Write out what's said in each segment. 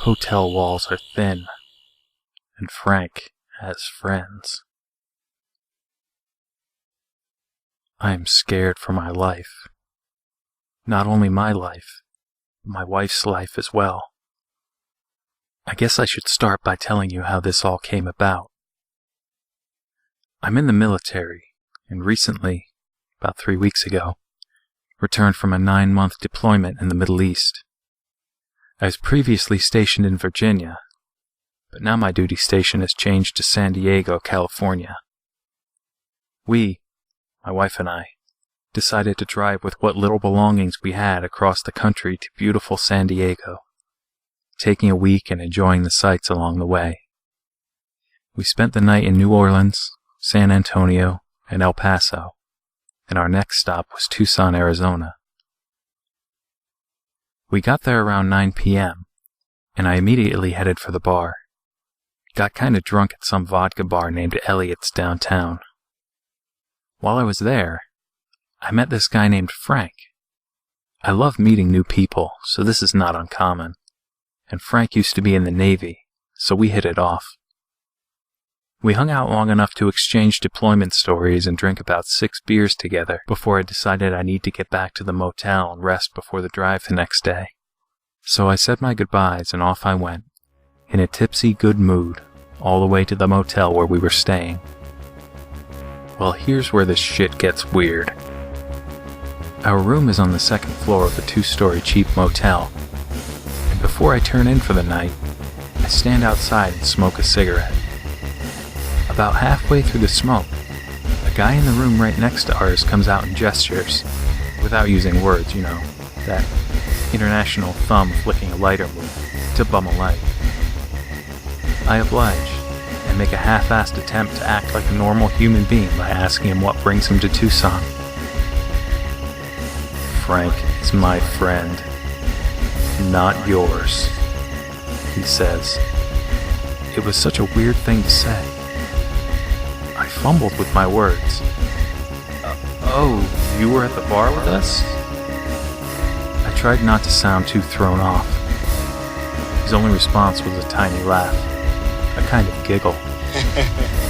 Hotel walls are thin, and Frank has friends. I am scared for my life. Not only my life, but my wife's life as well. I guess I should start by telling you how this all came about. I'm in the military, and recently, about 3 weeks ago, returned from a 9-month deployment in the Middle East. I was previously stationed in Virginia, but now my duty station has changed to San Diego, California. We, my wife and I, decided to drive with what little belongings we had across the country to beautiful San Diego, taking a week and enjoying the sights along the way. We spent the night in New Orleans, San Antonio, and El Paso, and our next stop was Tucson, Arizona. We got there around 9 p.m., and I immediately headed for the bar. Got kinda drunk at some vodka bar named Elliot's downtown. While I was there, I met this guy named Frank. I love meeting new people, so this is not uncommon. And Frank used to be in the Navy, so we hit it off. We hung out long enough to exchange deployment stories and drink about 6 beers together before I decided I need to get back to the motel and rest before the drive the next day. So I said my goodbyes and off I went, in a tipsy good mood, all the way to the motel where we were staying. Well, here's where this shit gets weird. Our room is on the 2nd floor of a 2-story cheap motel, and before I turn in for the night, I stand outside and smoke a cigarette. About halfway through the smoke, a guy in the room right next to ours comes out and gestures, without using words, that international thumb flicking a lighter move, to bum a light. I oblige, and make a half-assed attempt to act like a normal human being by asking him what brings him to Tucson. Frank is my friend, not yours, he says. It was such a weird thing to say. I fumbled with my words. Oh, you were at the bar with us? I tried not to sound too thrown off. His only response was a tiny laugh, a kind of giggle.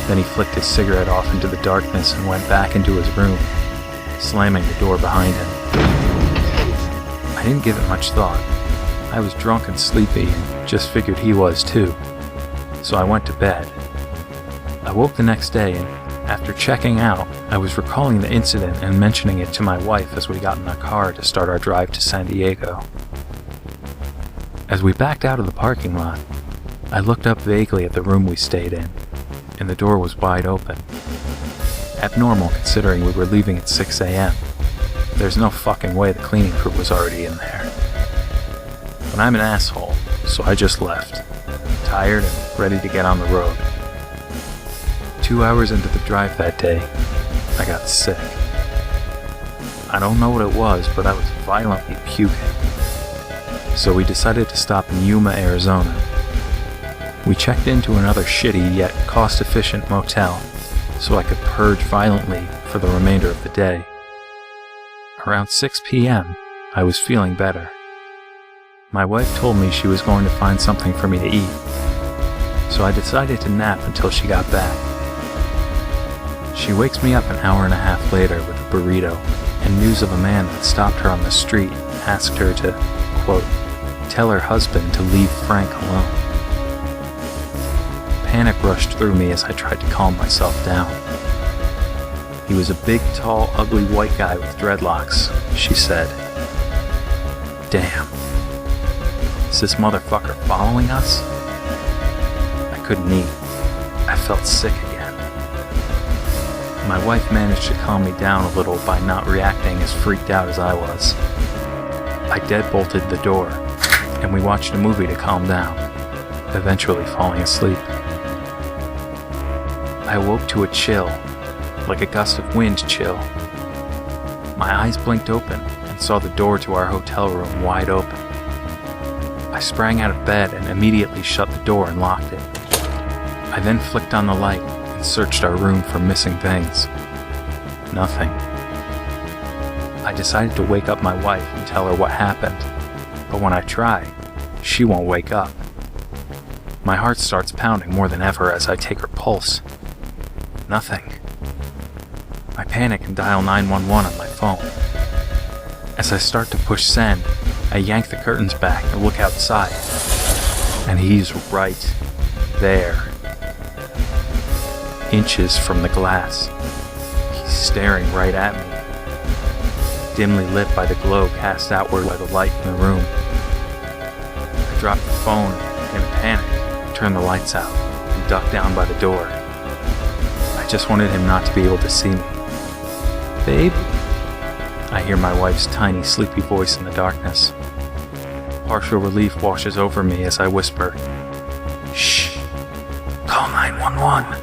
Then he flicked his cigarette off into the darkness and went back into his room, slamming the door behind him. I didn't give it much thought. I was drunk and sleepy and just figured he was too, so I went to bed. I woke the next day and, after checking out, I was recalling the incident and mentioning it to my wife as we got in the car to start our drive to San Diego. As we backed out of the parking lot, I looked up vaguely at the room we stayed in, and the door was wide open. Abnormal considering we were leaving at 6 a.m. There's no fucking way the cleaning crew was already in there. But I'm an asshole, so I just left, tired and ready to get on the road. 2 hours into the drive that day, I got sick. I don't know what it was, but I was violently puking. So we decided to stop in Yuma, Arizona. We checked into another shitty yet cost-efficient motel, so I could purge violently for the remainder of the day. Around 6 p.m., I was feeling better. My wife told me she was going to find something for me to eat, so I decided to nap until she got back. She wakes me up an hour and a half later with a burrito and news of a man that stopped her on the street and asked her to, quote, tell her husband to leave Frank alone. Panic rushed through me as I tried to calm myself down. He was a big, tall, ugly white guy with dreadlocks, she said. Damn. Is this motherfucker following us? I couldn't eat. I felt sick again. My wife managed to calm me down a little by not reacting as freaked out as I was. I deadbolted the door, and we watched a movie to calm down, eventually falling asleep. I awoke to a chill, like a gust of wind chill. My eyes blinked open and saw the door to our hotel room wide open. I sprang out of bed and immediately shut the door and locked it. I then flicked on the light and searched our room for missing things. Nothing. I decided to wake up my wife and tell her what happened, but when I try, she won't wake up, My heart starts pounding more than ever as I take her pulse. Nothing. I panic and dial 911 on my phone. As I start to push send, I yank the curtains back and look outside. And he's right there. Inches from the glass. He's staring right at me, dimly lit by the glow cast outward by the light in the room. I drop the phone in panic, turn the lights out, and duck down by the door. I just wanted him not to be able to see me. "Babe?" I hear my wife's tiny, sleepy voice in the darkness. Partial relief washes over me as I whisper, "Shh, call 911.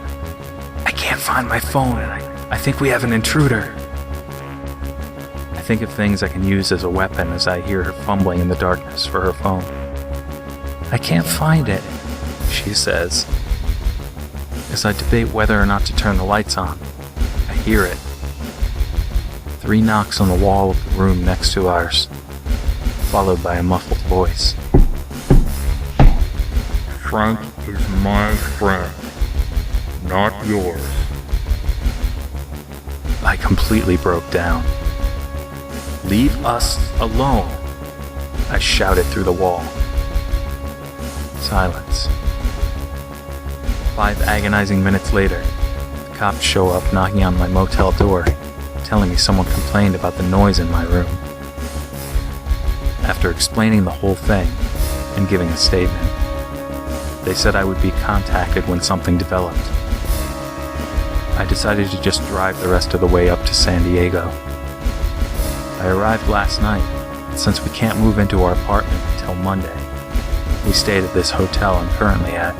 I can't find my phone and I think we have an intruder." I think of things I can use as a weapon as I hear her fumbling in the darkness for her phone. "I can't find it," she says. As I debate whether or not to turn the lights on, I hear it. 3 knocks on the wall of the room next to ours, followed by a muffled voice. "Frank is my friend, not yours." I completely broke down. "Leave us alone," I shouted through the wall. Silence. 5 agonizing minutes later, the cops show up knocking on my motel door, telling me someone complained about the noise in my room. After explaining the whole thing and giving a statement, they said I would be contacted when something developed. I decided to just drive the rest of the way up to San Diego. I arrived last night, and since we can't move into our apartment until Monday, we stayed at this hotel I'm currently at.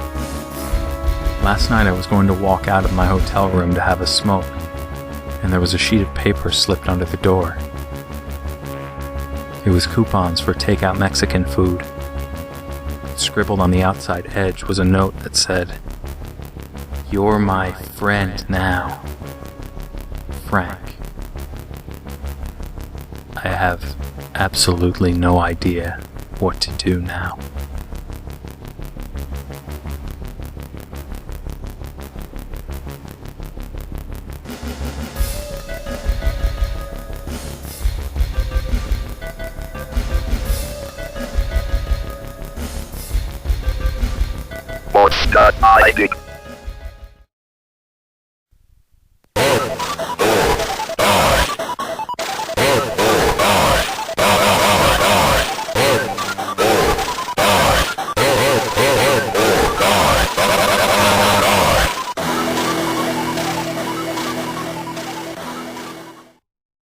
Last night I was going to walk out of my hotel room to have a smoke, and there was a sheet of paper slipped under the door. It was coupons for takeout Mexican food. Scribbled on the outside edge was a note that said, "You're my friend now, Frank." I have absolutely no idea what to do now. What's that hiding?